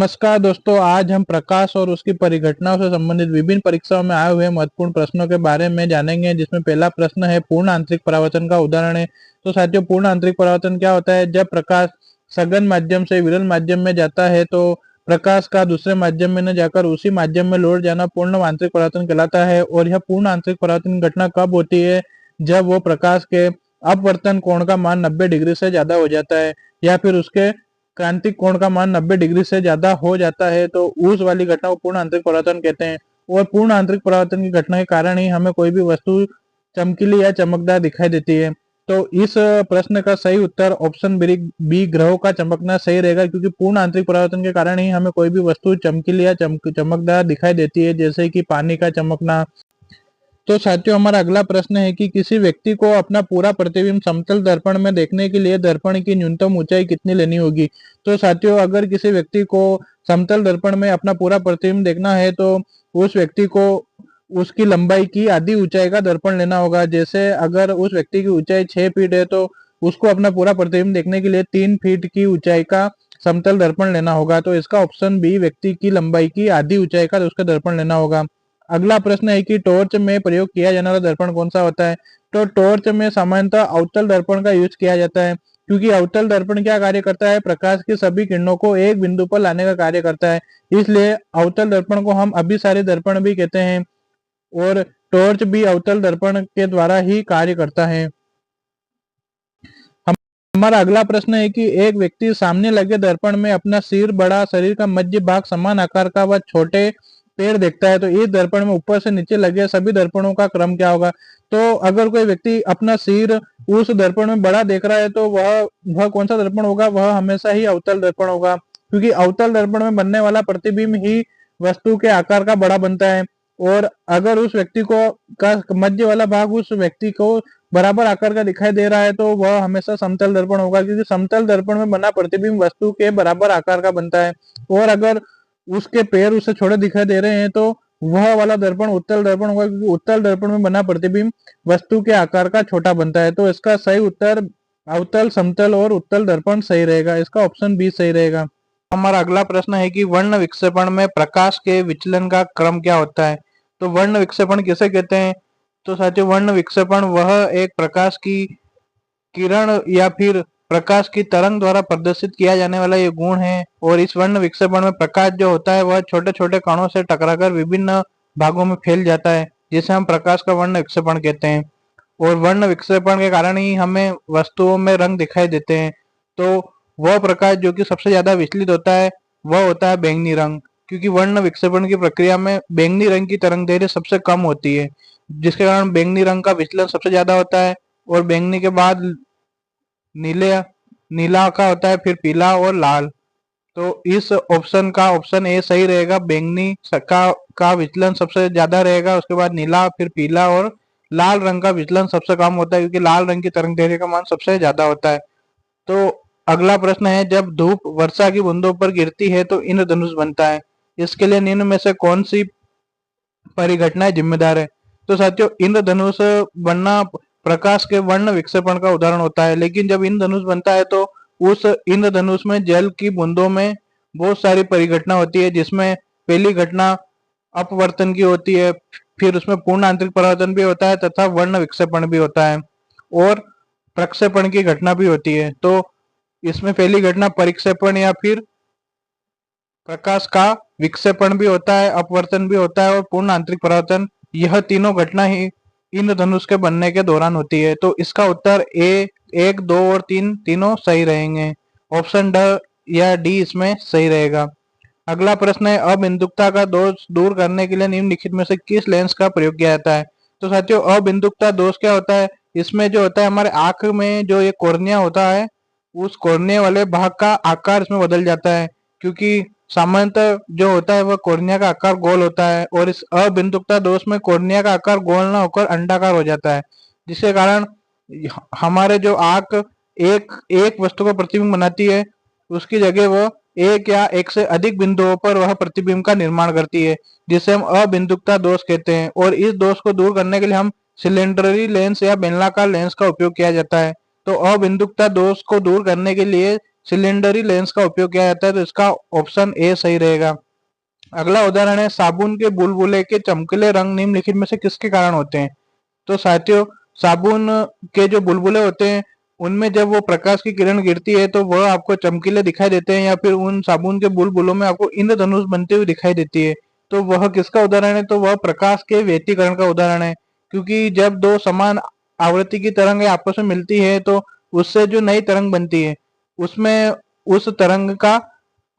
नमस्कार दोस्तों, आज हम प्रकाश और उसकी परिघटनाओं से संबंधित विभिन्न परीक्षाओं में आए हुए महत्वपूर्ण प्रश्नों के बारे में जानेंगे, जिसमें पहला प्रश्न है पूर्ण आंतरिक परावर्तन का उदाहरण है। तो साथियों, पूर्ण आंतरिक परावर्तन क्या होता है? जब प्रकाश सघन माध्यम से विरल माध्यम में जाता है तो प्रकाश का दूसरे माध्यम में न जाकर उसी माध्यम में लौट जाना पूर्ण आंतरिक परावर्तन कहलाता है। और यह पूर्ण आंतरिक परावर्तन की घटना कब होती है? जब वो प्रकाश के अपवर्तन कोण का मान 90 डिग्री से ज्यादा हो जाता है, या फिर उसके क्रांतिक कोण का मान 90 डिग्री से ज्यादा हो जाता है, तो उस वाली घटना को पूर्ण आंतरिक परावर्तन कहते हैं। और पूर्ण आंतरिक परावर्तन की घटना के कारण ही हमें कोई भी वस्तु चमकीली या चमकदार दिखाई देती है। तो इस प्रश्न का सही उत्तर ऑप्शन बी ग्रहों का चमकना सही रहेगा, क्योंकि पूर्ण आंतरिक परावर्तन के कारण ही हमें कोई भी वस्तु चमकीली या चमकदार दिखाई देती है, जैसे कि पानी का चमकना। तो साथियों, हमारा अगला प्रश्न है कि किसी व्यक्ति को अपना पूरा प्रतिबिंब समतल दर्पण में देखने के लिए दर्पण की न्यूनतम ऊंचाई कितनी लेनी होगी? तो साथियों, अगर किसी व्यक्ति को समतल दर्पण में अपना पूरा प्रतिबिंब देखना है तो उस व्यक्ति को उसकी लंबाई की आधी ऊंचाई का दर्पण लेना होगा। जैसे अगर उस व्यक्ति की ऊंचाई 6 फीट है तो उसको अपना पूरा प्रतिबिंब देखने के लिए 3 फीट की ऊंचाई का समतल दर्पण लेना होगा। तो इसका ऑप्शन बी व्यक्ति की लंबाई की आधी ऊंचाई का उसका दर्पण लेना होगा। अगला प्रश्न है कि टॉर्च में प्रयोग किया जाने वाला दर्पण कौन सा होता है? तो टॉर्च में सामान्यतः अवतल दर्पण का यूज किया जाता है, क्योंकि अवतल दर्पण क्या कार्य करता है? प्रकाश की सभी किरणों को एक बिंदु पर लाने का कार्य करता है। इसलिए अवतल दर्पण को हम अभिसारी दर्पण भी कहते हैं, और टॉर्च भी अवतल दर्पण के द्वारा ही कार्य करता है। हमारा अगला प्रश्न है कि एक व्यक्ति सामने लगे दर्पण में अपना सिर, बड़ा शरीर का मध्य भाग, समान आकार का व छोटे पैर देखता है, तो इस दर्पण में ऊपर से नीचे लगे सभी दर्पणों का क्रम क्या होगा? तो अगर कोई व्यक्ति अपना सिर उस दर्पण में बड़ा देख रहा है तो वह कौन सा दर्पण होगा? वह हमेशा ही अवतल दर्पण होगा, क्योंकि अवतल दर्पण में बनने वाला प्रतिबिंब ही वस्तु के आकार का बड़ा बनता है। और अगर उस व्यक्ति को का मध्य वाला भाग उस व्यक्ति को बराबर आकार का दिखाई दे रहा है तो वह हमेशा समतल दर्पण होगा, क्योंकि समतल दर्पण में बना प्रतिबिंब वस्तु के बराबर आकार का बनता है। और अगर उसके पैर उससे छोटे दिखाई दे रहे हैं तो वह वाला दर्पण उत्तल दर्पण होगा, क्योंकि उत्तल दर्पण में बना प्रतिबिंब वस्तु के आकार का छोटा बनता है। तो इसका सही उत्तर अवतल, समतल और उत्तल दर्पण सही रहेगा। इसका ऑप्शन बी सही रहेगा। हमारा अगला प्रश्न है कि वर्ण विक्षेपण में प्रकाश के विचलन का क्रम क्या होता है? तो वर्ण विक्षेपण किसे कहते हैं? तो साथियों, वर्ण विक्षेपण वह एक प्रकाश की किरण या फिर प्रकाश की तरंग द्वारा प्रदर्शित किया जाने वाला ये गुण है। और इस वर्ण विक्षेपण में प्रकाश जो होता है वह छोटे छोटे कणों से टकराकर विभिन्न भागों में फैल जाता है, जिसे हम प्रकाश का वर्ण विक्षेपण कहते हैं। और वर्ण विक्षेपण के कारण ही हमें वस्तुओं में रंग दिखाई देते हैं। तो वह प्रकाश जो कि सबसे ज्यादा विचलित होता है वह होता है बैंगनी रंग, क्योंकि वर्ण विक्षेपण की प्रक्रिया में बैंगनी रंग की तरंग दैर्घ्य सबसे कम होती है, जिसके कारण बैंगनी रंग का विचलन सबसे ज्यादा होता है। और बैंगनी के बाद नीले नीला का होता है, फिर पीला और लाल। तो इस ऑप्शन का ऑप्शन ए सही रहेगा। बैंगनी का विचलन सबसे ज्यादा रहेगा, उसके बाद नीला, फिर पीला और लाल रंग का विचलन सबसे कम होता है, क्योंकि लाल रंग की तरंग दैर्घ्य का मान सबसे ज्यादा होता है। तो अगला प्रश्न है, जब धूप वर्षा की बूंदों पर गिरती है तो इंद्रधनुष बनता है। इसके लिए निम्न में से कौन सी परिघटनाएं जिम्मेदार है? तो साथियों, इंद्रधनुष बनना प्रकाश के वर्ण विक्षेपण का उदाहरण होता है। लेकिन जब इंद्रधनुष बनता है तो उस इंद्रधनुष में जल की बूंदों में बहुत सारी परिघटना होती है, जिसमें पहली घटना अपवर्तन की होती है, फिर उसमें पूर्ण आंतरिक परावर्तन भी होता है तथा वर्ण विक्षेपण भी होता है, और प्रक्षेपण की घटना भी होती है। तो इसमें पहली घटना परिक्षेपण या फिर प्रकाश का विक्षेपण भी होता है, अपवर्तन भी होता है और पूर्ण आंतरिक परावर्तन। यह तीनों घटना ही इंद्रधनुष के बनने के दौरान होती है। तो इसका उत्तर ए 1, 2 और 3 तीनों सही रहेंगे। ऑप्शन ड या डी इसमें सही रहेगा। अगला प्रश्न है, अबिंदुकता का दोष दूर करने के लिए निम्नलिखित में से किस लेंस का प्रयोग किया जाता है? तो साथियों, अबिंदुकता दोष क्या होता है? इसमें जो होता है हमारे आंख में जो ये कॉर्निया होता है, उस कॉर्निया वाले भाग का आकार इसमें बदल जाता है, क्योंकि सामान्यतः जो होता है वह कॉर्निया का आकार गोल होता है, और इस अबिंदुकता दोष में कॉर्निया का आकार गोल ना होकर अंडाकार हो जाता है, जिसके कारण हमारे जो आंख एक एक वस्तु का प्रतिबिंब बनाती है, उसकी जगह वह एक या एक से अधिक बिंदुओं पर वह प्रतिबिंब का निर्माण करती है, जिसे हम अबिंदुकता दोष कहते हैं। और इस दोष को दूर करने के लिए हम सिलेंडरी लेंस या बेलनाकार लेंस का उपयोग किया जाता है। तो अबिंदुकता दोष को दूर करने के लिए सिलेंडरी लेंस का उपयोग किया जाता है, तो इसका ऑप्शन ए सही रहेगा। अगला उदाहरण है, साबुन के बुलबुले के चमकीले रंग निम्नलिखित में से किसके कारण होते हैं? तो साथियों, साबुन के जो बुलबुले होते हैं उनमें जब वो प्रकाश की किरण गिरती है तो वह आपको चमकीले दिखाई देते हैं, या फिर उन साबुन के बुलबुलों में आपको इंद्रधनुष बनते हुए दिखाई देती है। तो वह किसका उदाहरण है? तो वह प्रकाश के व्यतिकरण का उदाहरण है, क्योंकि जब दो समान आवृत्ति की तरंगें आपस में मिलती है तो उससे जो नई तरंग बनती है उसमें उस तरंग का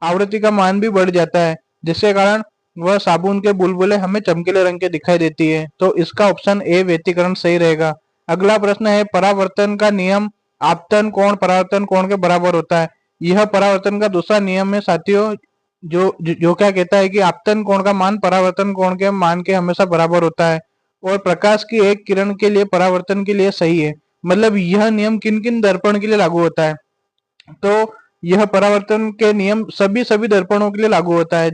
आवृत्ति का मान भी बढ़ जाता है, जिसके कारण वह साबुन के बुलबुले हमें चमकीले रंग के दिखाई देती है। तो इसका ऑप्शन ए व्यतिकरण सही रहेगा। अगला प्रश्न है, परावर्तन का नियम आपतन कोण परावर्तन कोण के बराबर होता है। यह परावर्तन का दूसरा नियम है साथियों, जो क्या कहता है कि आपतन कोण का मान परावर्तन कोण के मान के हमेशा बराबर होता है, और प्रकाश की एक किरण के लिए परावर्तन के लिए सही है। मतलब यह नियम किन किन दर्पण के लिए लागू होता है? तो यह परावर्तन के नियम सभी सभी दर्पणों के लिए लागू होता है,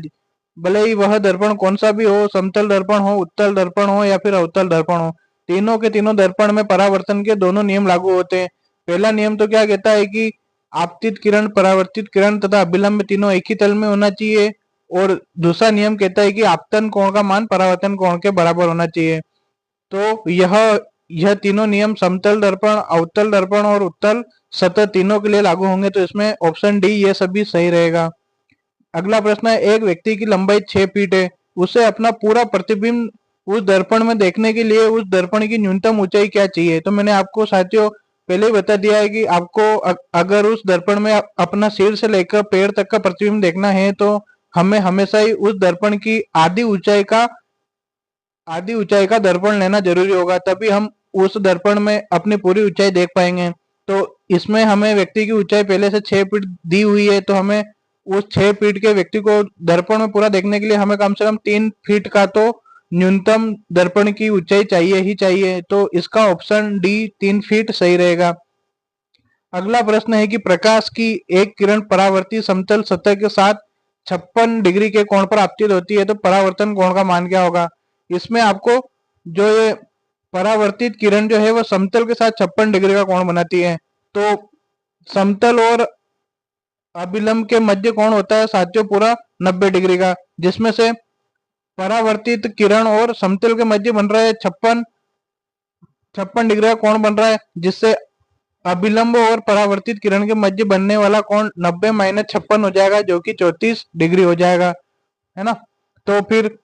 भले ही वह दर्पण कौन सा भी हो, समतल दर्पण हो, उत्तल दर्पण हो या फिर अवतल दर्पण हो। तीनों के तीनों दर्पण में परावर्तन के दोनों नियम लागू होते हैं। पहला नियम तो क्या कहता है कि आपतित किरण, परावर्तित किरण तथा अभिलंब तीनों एक ही तल में होना चाहिए, और दूसरा नियम कहता है कि आपतन कोण का मान परावर्तन कोण के बराबर होना चाहिए। तो यह तीनों नियम समतल दर्पण, अवतल दर्पण और उत्तल सतह तीनों के लिए लागू होंगे, तो इसमें ऑप्शन डी ये सभी सही रहेगा। अगला प्रश्न है, एक व्यक्ति की लंबाई 6 फीट है, उसे अपना पूरा प्रतिबिंब उस दर्पण में देखने के लिए उस दर्पण की न्यूनतम ऊंचाई क्या चाहिए? तो मैंने आपको साथियों पहले ही बता दिया है कि आपको अगर उस दर्पण में अपना सिर से लेकर पैर तक का प्रतिबिंब देखना है तो हमें हमेशा ही उस दर्पण की आधी ऊंचाई का दर्पण लेना जरूरी होगा, तभी हम उस दर्पण में अपनी पूरी ऊंचाई देख पाएंगे। तो इसमें हमें व्यक्ति की ऊंचाई पहले से 6 फीट दी हुई है, तो हमें उस 6 फीट के व्यक्ति को दर्पण में पूरा देखने के लिए हमें कम से कम 3 फीट का तो न्यूनतम दर्पण की ऊंचाई चाहिए ही चाहिए। तो इसका ऑप्शन डी 3 फीट सही रहेगा। अगला प्रश्न है कि प्रकाश की एक किरण परावर्ती समतल सतह के साथ 56 डिग्री के कोण पर आपतित होती है, तो परावर्तन कोण का मान क्या होगा? इसमें आपको जो ये परावर्तित किरण जो है वो समतल के साथ 56 डिग्री का कोण बनाती है। तो समतल और अभिलंब के मध्य कोण होता है साथियों पूरा 90 डिग्री का, जिसमें से परावर्तित किरण और समतल के मध्य बन रहा है 56 डिग्री का कोण बन रहा है, जिससे अभिलंब और परावर्तित किरण के मध्य बनने वाला कोण 90 माइनस 56 हो जाएगा, जो कि 34 डिग्री हो जाएगा, है ना। तो फिर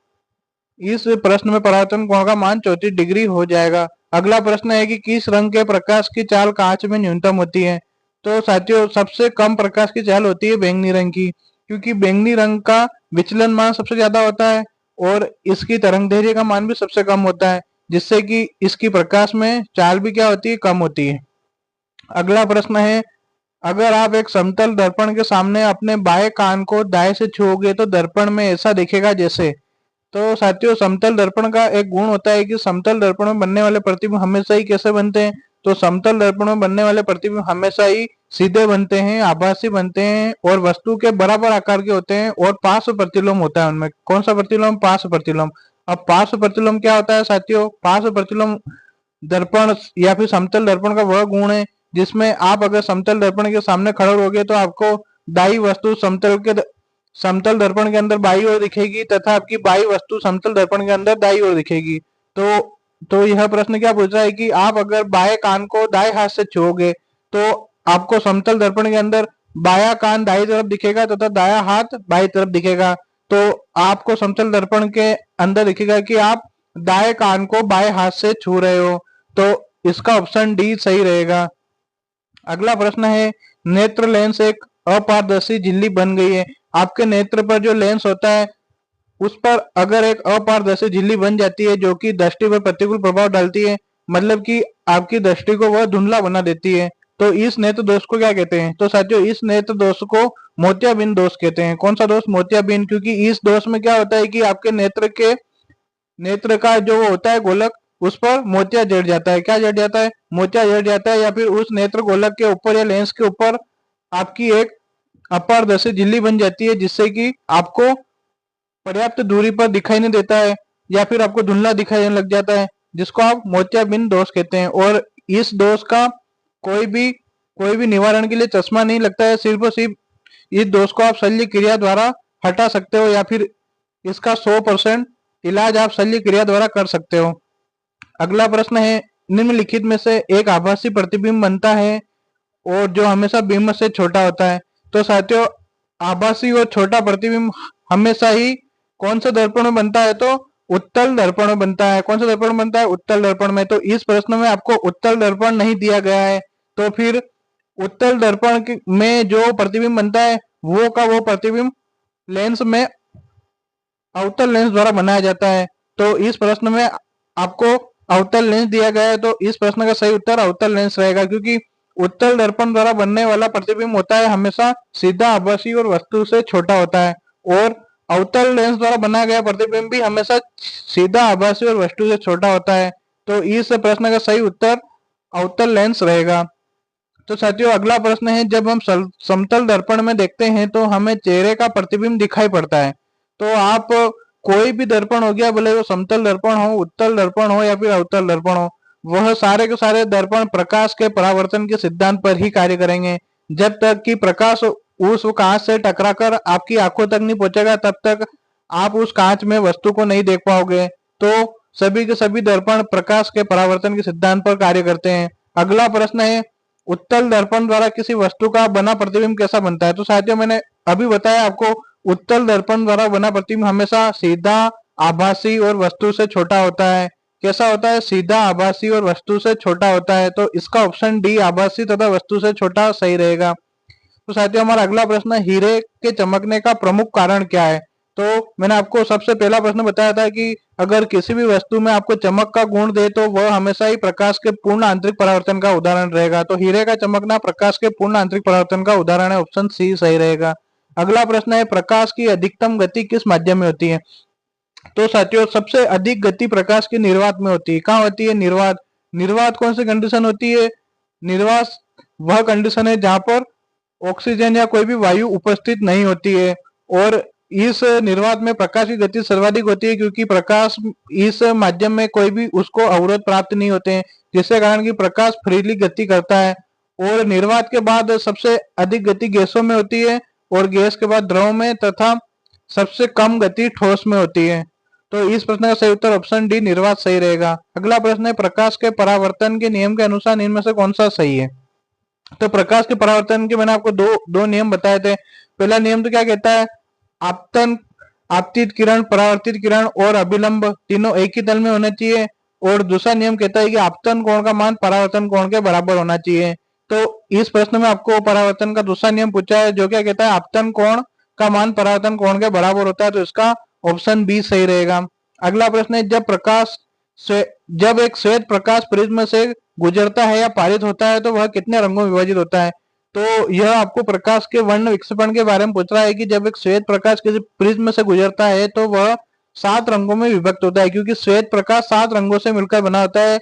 इस प्रश्न में परावर्तन कोण का मान 34 डिग्री हो जाएगा। अगला प्रश्न है कि किस रंग के प्रकाश की चाल कांच में न्यूनतम होती है? तो साथियों, सबसे कम प्रकाश की चाल होती है बैंगनी रंग की, क्योंकि बैंगनी रंग का विचलन मान सबसे ज्यादा होता है और इसकी तरंगदैर्घ्य का मान भी सबसे कम होता है, जिससे कि इसकी प्रकाश में चाल भी क्या होती है? कम होती है। अगला प्रश्न है, अगर आप एक समतल दर्पण के सामने अपने बाएं कान को दाएं से छुओगे तो दर्पण में ऐसा दिखेगा जैसे। तो साथियों, समतल दर्पण का एक गुण होता है कि समतल दर्पण में बनने वाले प्रतिबिंब हमेशा ही कैसे बनते हैं? तो समतल दर्पण में बनने वाले प्रतिबिंब हमेशा ही सीधे बनते हैं, आभासी बनते हैं और वस्तु के बराबर आकार के होते हैं, और पार्श्व प्रतिलोम होता है उनमें। कौन सा प्रतिलोम? पार्श्व प्रतिलोम। अब पार्श्व प्रतिलोम क्या होता है साथियों? पार्श्व प्रतिलोम दर्पण या फिर समतल दर्पण का वह गुण है जिसमें आप अगर समतल दर्पण के सामने खड़े रहोगे तो आपको दाई वस्तु समतल दर्पण के अंदर बाई ओर दिखेगी, तथा आपकी बाई वस्तु समतल दर्पण के अंदर दाई ओर दिखेगी। तो यह प्रश्न क्या पूछ रहा है कि आप अगर बाएं कान को दाएं हाथ से छुओगे तो आपको समतल दर्पण के अंदर बाया कान दाई तरफ दिखेगा तथा दाया हाथ बाई तरफ दिखेगा। तो आपको समतल दर्पण के अंदर दिखेगा कि आप दाएं कान को बाएं हाथ से छू रहे हो। तो इसका ऑप्शन डी सही रहेगा। अगला प्रश्न है, नेत्र लेंस एक अपारदर्शी झिल्ली बन गई है। आपके नेत्र पर जो लेंस होता है उस पर अगर एक अपारदर्शी झिल्ली बन जाती है जो कि दृष्टि पर प्रतिकूल प्रभाव डालती है, मतलब कि आपकी दृष्टि को वह धुंधला बना देती है, तो इस नेत्र दोष को क्या कहते हैं? तो साथियों, इस नेत्र दोष को मोतियाबिंद दोष कहते हैं। कौन सा दोष? मोतियाबिंद। क्योंकि इस दोष में क्या होता है कि आपके नेत्र का जो वो होता है गोलक, उस पर मोतिया जड़ जाता है। क्या जड़ जाता है? मोतिया जड़ जाता है, या फिर उस नेत्र गोलक के ऊपर या लेंस के ऊपर आपकी एक अपारदर्शी झिल्ली बन जाती है, जिससे कि आपको पर्याप्त दूरी पर दिखाई नहीं देता है, या फिर आपको धुंधला दिखाई देने लग जाता है, जिसको आप मोतियाबिंद दोष कहते हैं। और इस दोष का कोई भी कोई भी निवारण के लिए चश्मा नहीं लगता है, सिर्फ और सिर्फ इस दोष को आप शल्य क्रिया द्वारा हटा सकते हो, या फिर इसका 100% इलाज आप शल्य क्रिया द्वारा कर सकते हो। अगला प्रश्न है, निम्नलिखित में से एक आभासी प्रतिबिंब बनता है और जो हमेशा बिंब से छोटा होता है। तो साथियों, आभासी और छोटा प्रतिबिंब हमेशा ही कौन से दर्पण में बनता है? तो उत्तल दर्पण में बनता है। कौन सा दर्पण में बनता है? उत्तल दर्पण में। तो इस प्रश्न में आपको उत्तल दर्पण नहीं दिया गया है, तो फिर उत्तल दर्पण में जो प्रतिबिंब बनता है वो का वो प्रतिबिंब लेंस में अवतल लेंस द्वारा बनाया जाता है। तो इस प्रश्न में आपको अवतल लेंस दिया गया है, तो इस प्रश्न का सही उत्तर अवतल लेंस रहेगा, क्योंकि उत्तल दर्पण द्वारा बनने वाला प्रतिबिंब होता है हमेशा सीधा, आभासी और वस्तु से छोटा होता है, और अवतल लेंस द्वारा बनाया गया प्रतिबिंब भी हमेशा सीधा, आभासी और वस्तु से छोटा होता है। तो इस प्रश्न का सही उत्तर अवतल लेंस रहेगा। तो साथियों, अगला प्रश्न है, जब हम समतल दर्पण में देखते हैं तो हमें चेहरे का प्रतिबिंब दिखाई पड़ता है। तो आप कोई भी दर्पण हो गया, भले वो समतल दर्पण हो, उत्तल दर्पण हो या फिर अवतल दर्पण हो, वह सारे के सारे दर्पण प्रकाश के परावर्तन के सिद्धांत पर ही कार्य करेंगे। जब तक कि प्रकाश उस कांच से टकराकर आपकी आंखों तक नहीं पहुंचेगा, तब तक आप उस कांच में वस्तु को नहीं देख पाओगे। तो सभी के सभी दर्पण प्रकाश के परावर्तन के सिद्धांत पर कार्य करते हैं। अगला प्रश्न है, उत्तल दर्पण द्वारा किसी वस्तु का बना प्रतिबिंब कैसा बनता है? तो साथियों, मैंने अभी बताया आपको, उत्तल दर्पण द्वारा बना प्रतिबिंब हमेशा सीधा, आभासी और वस्तु से छोटा होता है। कैसा होता है? सीधा, आभासी और वस्तु से छोटा होता है। तो इसका ऑप्शन डी, आभासी तथा वस्तु से छोटा, सही रहेगा। तो साथियों, हमारा अगला प्रश्न, हीरे के चमकने का प्रमुख कारण क्या है? तो मैंने आपको सबसे पहला प्रश्न बताया था कि अगर किसी भी वस्तु में आपको चमक का गुण दे तो वह हमेशा ही प्रकाश के पूर्ण आंतरिक परावर्तन का उदाहरण रहेगा। तो हीरे का चमकना प्रकाश के पूर्ण आंतरिक परावर्तन का उदाहरण है, ऑप्शन सी सही रहेगा। अगला प्रश्न है, प्रकाश की अधिकतम गति किस माध्यम में होती है? तो साथियों, सबसे अधिक गति प्रकाश की निर्वात में होती है। कहाँ होती है? निर्वात। निर्वात कौन सी कंडीशन होती है? निर्वात वह कंडीशन है जहां पर ऑक्सीजन या कोई भी वायु उपस्थित नहीं होती है, और इस निर्वात में प्रकाश की गति सर्वाधिक होती है, क्योंकि प्रकाश इस माध्यम में कोई भी उसको अवरोध प्राप्त नहीं होते हैं, जिसके कारण कि प्रकाश फ्रीली गति करता है। और निर्वात के बाद सबसे अधिक गति गैसों में होती है, और गैस के बाद द्रव में, तथा सबसे कम गति ठोस में होती है। तो इस प्रश्न का सही उत्तर ऑप्शन डी, निर्वात, सही रहेगा। अगला प्रश्न है, प्रकाश के परावर्तन के नियम के अनुसार इनमें से कौन सा सही है? तो प्रकाश के परावर्तन के मैंने आपको दो नियम बताए थे। पहला नियम तो क्या कहता है? आपतन, आपतित किरण, परावर्तित किरण और अभिलंब तीनों एक ही तल में होना चाहिए। और दूसरा नियम कहता है कि आपतन कोण का मान परावर्तन कोण के बराबर होना चाहिए। तो इस प्रश्न में आपको परावर्तन का दूसरा नियम पूछा है, जो क्या कहता है? आपतन कोण का मान परावर्तन कोण के बराबर होता है। तो इसका ऑप्शन बी सही रहेगा। अगला प्रश्न है, जब एक श्वेत प्रकाश प्रिज्म से गुजरता है या पारित होता है तो वह कितने रंगों में विभाजित होता है? तो यह आपको प्रकाश के वर्ण विक्षेपण के बारे में पूछ रहा है कि जब एक श्वेत प्रकाश किसी प्रिज्म से गुजरता है तो वह 7 रंगों में विभक्त होता है, क्योंकि श्वेत प्रकाश 7 रंगों से मिलकर बना होता है,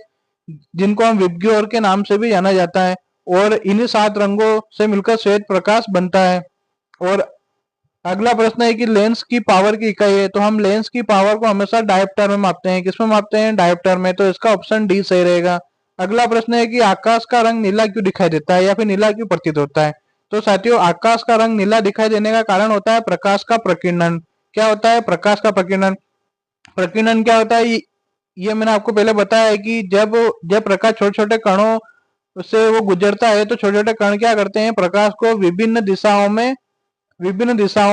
जिनको हम विबग्योर के नाम से भी जाना जाता है, और इन्हीं 7 रंगों से मिलकर श्वेत प्रकाश बनता है। और अगला प्रश्न है कि लेंस की पावर की इकाई है, तो हम लेंस की पावर को हमेशा डायोप्टर में मापते हैं। किसमें मापते हैं? डायोप्टर में। तो इसका ऑप्शन डी सही रहेगा। अगला प्रश्न है कि आकाश का रंग नीला क्यों दिखाई देता है या फिर नीला क्यों प्रतीत होता है? तो साथियों, आकाश का रंग नीला दिखाई देने का कारण होता है प्रकाश का प्रकीर्णन। क्या होता है? प्रकाश का प्रकीर्णन। प्रकीर्णन क्या होता है? ये मैंने आपको पहले बताया है कि जब जब प्रकाश छोटे छोटे कणों से वो गुजरता है तो छोटे छोटे कण क्या करते हैं? प्रकाश को विभिन्न दिशाओं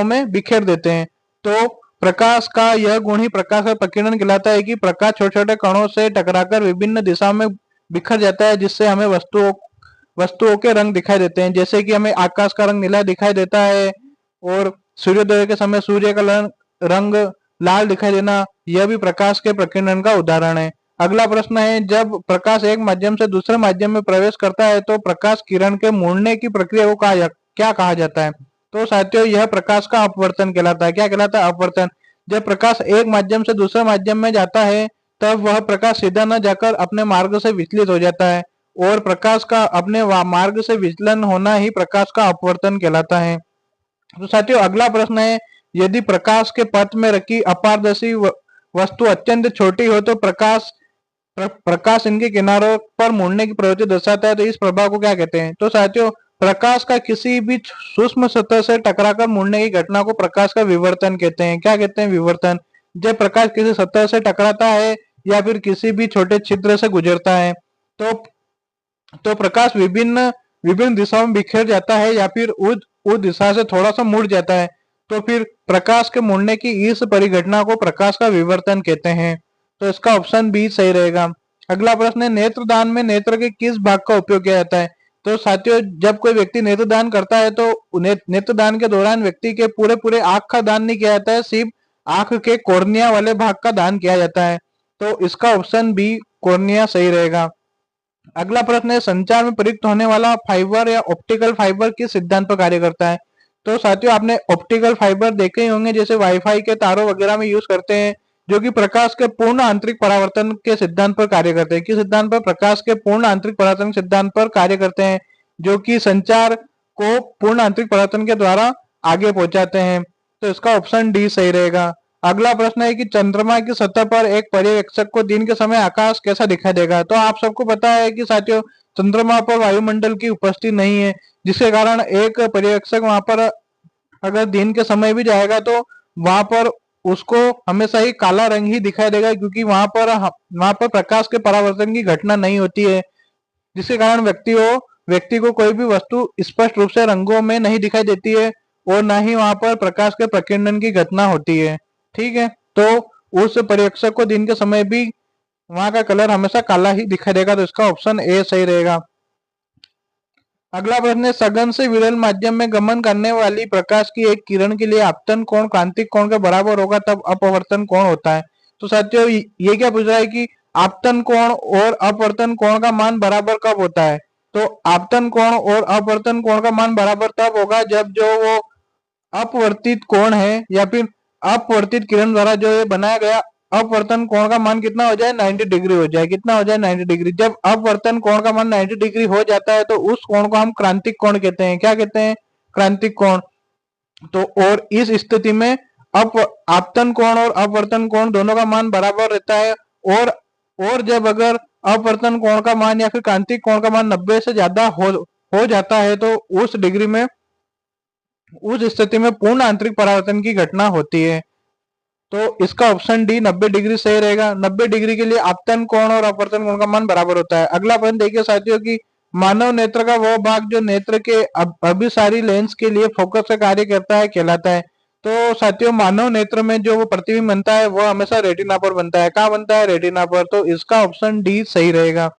में बिखेर देते हैं। तो प्रकाश का यह गुण ही प्रकाश का प्रकीर्णन कहलाता है कि प्रकाश छोटे छोटे कणों से टकराकर विभिन्न दिशाओं में बिखर जाता है, जिससे हमें वस्तुओं के रंग दिखाई देते हैं। जैसे कि हमें आकाश का रंग नीला दिखाई देता है, और सूर्योदय के समय सूर्य का रंग लाल दिखाई देना, यह भी प्रकाश के प्रकीर्णन का उदाहरण है। अगला प्रश्न है, जब प्रकाश एक माध्यम से दूसरे माध्यम में प्रवेश करता है तो प्रकाश किरण के मुड़ने की प्रक्रिया को क्या कहा जाता है? तो साथियों, यह प्रकाश का अपवर्तन कहलाता है। क्या कहलाता है? अपवर्तन। जब प्रकाश एक माध्यम से दूसरे माध्यम में जाता है तब वह प्रकाश सीधा न जाकर अपने मार्ग से विचलित हो जाता है, और प्रकाश का अपने मार्ग से विचलन होना ही प्रकाश का अपवर्तन कहलाता है। तो साथियों, अगला प्रश्न है, यदि प्रकाश के पथ में रखी अपारदर्शी वस्तु अत्यंत छोटी हो तो प्रकाश इनके किनारों पर मुड़ने की प्रवृत्ति दर्शाता है, तो इस प्रभाव को क्या कहते हैं? तो साथियों, प्रकाश का किसी भी सूक्ष्म सतह से टकराकर मुड़ने की घटना को प्रकाश का विवर्तन कहते हैं। क्या कहते हैं? विवर्तन। जब प्रकाश किसी सतह से टकराता है या फिर किसी भी छोटे छिद्र से गुजरता है, तो प्रकाश विभिन्न विभिन्न दिशाओं में बिखेर जाता है या फिर उस दिशा से थोड़ा सा मुड़ जाता है, तो फिर प्रकाश के मुड़ने की इस परिघटना को प्रकाश का विवर्तन कहते हैं। तो इसका ऑप्शन बी सही रहेगा। अगला प्रश्न है, नेत्रदान में नेत्र के किस भाग का उपयोग किया जाता है? तो साथियों, जब कोई व्यक्ति नेत्रदान करता है तो नेत्रदान के दौरान व्यक्ति के पूरे पूरे आंख का दान नहीं किया जाता है, सिर्फ आंख के कॉर्निया वाले भाग का दान किया जाता है। तो इसका ऑप्शन बी कॉर्निया सही रहेगा। अगला प्रश्न है, संचार में प्रयुक्त होने वाला फाइबर या ऑप्टिकल फाइबर किस सिद्धांत पर कार्य करता है? तो साथियों, आपने ऑप्टिकल फाइबर देखे ही होंगे, जैसे वाईफाई के तारों वगैरह में यूज करते हैं, जो कि प्रकाश के पूर्ण आंतरिक परावर्तन के सिद्धांत पर कार्य करते हैं। किस सिद्धांत पर? प्रकाश के पूर्ण आंतरिक परावर्तन सिद्धांत पर कार्य करते हैं, जो कि संचार को पूर्ण आंतरिक परावर्तन के द्वारा आगे पहुंचाते हैं। तो इसका ऑप्शन डी सही रहेगा। अगला प्रश्न है कि चंद्रमा की सतह पर एक पर्यवेक्षक को दिन के समय आकाश कैसा दिखाई देगा? तो आप सबको पता है कि साथियों, चंद्रमा पर वायुमंडल की उपस्थिति नहीं है, जिसके कारण एक पर्यवेक्षक वहां पर अगर दिन के समय भी जाएगा तो वहां पर उसको हमेशा ही काला रंग ही दिखाई देगा, क्योंकि वहां पर प्रकाश के परावर्तन की घटना नहीं होती है, जिसके कारण व्यक्ति को कोई भी वस्तु स्पष्ट रूप से रंगों में नहीं दिखाई देती है और ना ही वहां पर प्रकाश के प्रकीर्णन की घटना होती है। ठीक है, तो उस पर्यवेक्षक को दिन के समय भी वहां का कलर हमेशा काला ही दिखाई देगा। तो इसका ऑप्शन ए सही रहेगा। अगला प्रश्न है, सघन से विरल माध्यम में गमन करने वाली प्रकाश की एक किरण के लिए आपतन कोण क्रांतिक कोण के बराबर होगा तब अपवर्तन कोण होता है। तो साथियों, ये क्या पूछ रहा है कि आपतन कोण और अपवर्तन कोण का मान बराबर कब होता है? तो आपतन कोण और अपवर्तन कोण का मान बराबर तब होगा जब जो वो अपवर्तित कोण है या फिर अपवर्तित किरण द्वारा जो ये बनाया गया अपवर्तन कोण का मान कितना हो जाए? 90 डिग्री हो जाए। कितना हो जाए? 90 डिग्री। जब अपवर्तन कोण का मान 90 डिग्री हो जाता है तो उस कोण को हम क्रांतिक कोण कहते हैं। क्या कहते हैं? क्रांतिक कोण। तो और इस स्थिति में आपतन कोण और अपवर्तन कोण दोनों का मान बराबर रहता है, और जब अगर अपवर्तन कोण का मान या फिर क्रांतिक कोण का मान 90 से ज्यादा हो जाता है तो उस स्थिति में पूर्ण आंतरिक परावर्तन की घटना होती है। तो इसका ऑप्शन डी 90 डिग्री सही रहेगा। 90 डिग्री के लिए आपतन कोण और अपवर्तन कोण का मान बराबर होता है। अगला प्रश्न देखिए साथियों कि मानव नेत्र का वो भाग जो नेत्र के अभिसारी लेंस के लिए फोकस का कार्य करता है कहलाता है। तो साथियों, मानव नेत्र में जो वो प्रतिबिंब बनता है वो हमेशा रेटिना पर बनता है। कहाँ बनता है? रेटिना पर। तो इसका ऑप्शन डी सही रहेगा।